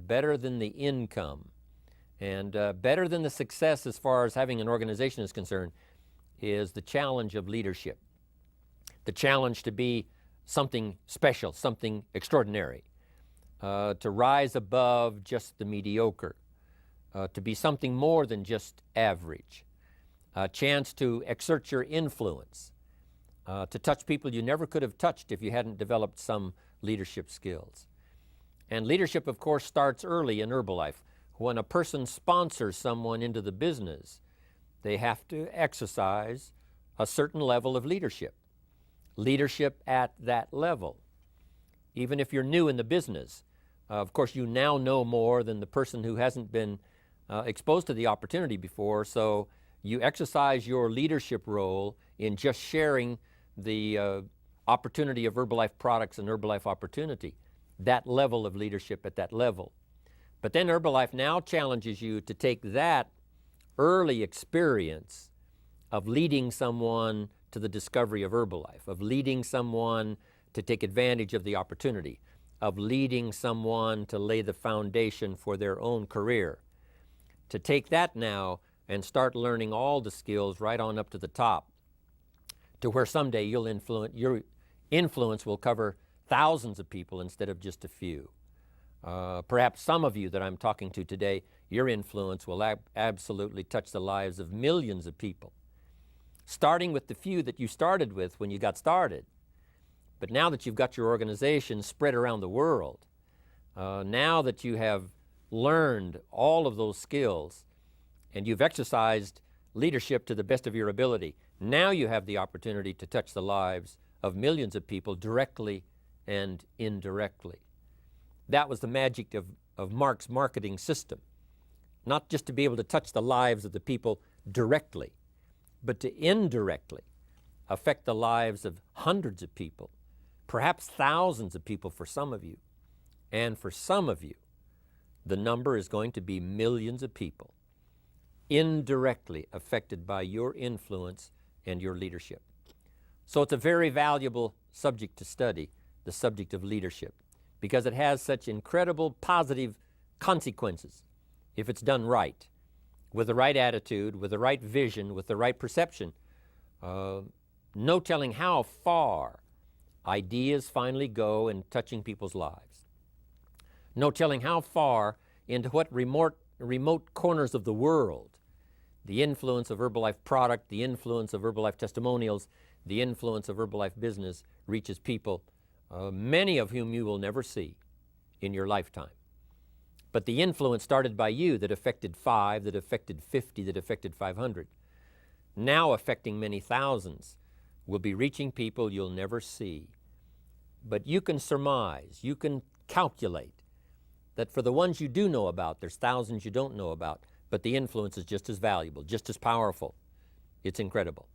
better than the income, and better than the success as far as having an organization is concerned is the challenge of leadership. The challenge to be something special, something extraordinary, to rise above just the mediocre, to be something more than just average, a chance to exert your influence, to touch people you never could have touched if you hadn't developed some leadership skills. And leadership, of course, starts early in Herbalife. When a person sponsors someone into the business, they have to exercise a certain level of leadership. Leadership at that level. Even if you're new in the business, of course, you now know more than the person who hasn't been exposed to the opportunity before, so you exercise your leadership role in just sharing the opportunity of Herbalife products and Herbalife opportunity, that level of leadership at that level. But then Herbalife now challenges you to take that early experience of leading someone to the discovery of Herbalife, of leading someone to take advantage of the opportunity, of leading someone to lay the foundation for their own career, to take that now and start learning all the skills right on up to the top, to where someday your influence will cover thousands of people instead of just a few. Perhaps some of you that I'm talking to today, your influence will absolutely touch the lives of millions of people, starting with the few that you started with when you got started. But now that you've got your organization spread around the world, now that you have learned all of those skills and you've exercised leadership to the best of your ability, now you have the opportunity to touch the lives of millions of people directly and indirectly. That was the magic of Mark's marketing system. Not just to be able to touch the lives of the people directly, but to indirectly affect the lives of hundreds of people, perhaps thousands of people for some of you. And for some of you, the number is going to be millions of people indirectly affected by your influence and your leadership. So it's a very valuable subject to study, the subject of leadership, because it has such incredible positive consequences if it's done right, with the right attitude, with the right vision, with the right perception. No telling how far ideas finally go in touching people's lives. No telling how far into what remote corners of the world the influence of Herbalife product, the influence of Herbalife testimonials, the influence of Herbalife business reaches people, many of whom you will never see in your lifetime. But the influence started by you that affected 5, that affected 50, that affected 500, now affecting many thousands, will be reaching people you'll never see. But you can surmise, you can calculate that for the ones you do know about, there's thousands you don't know about, but the influence is just as valuable, just as powerful. It's incredible.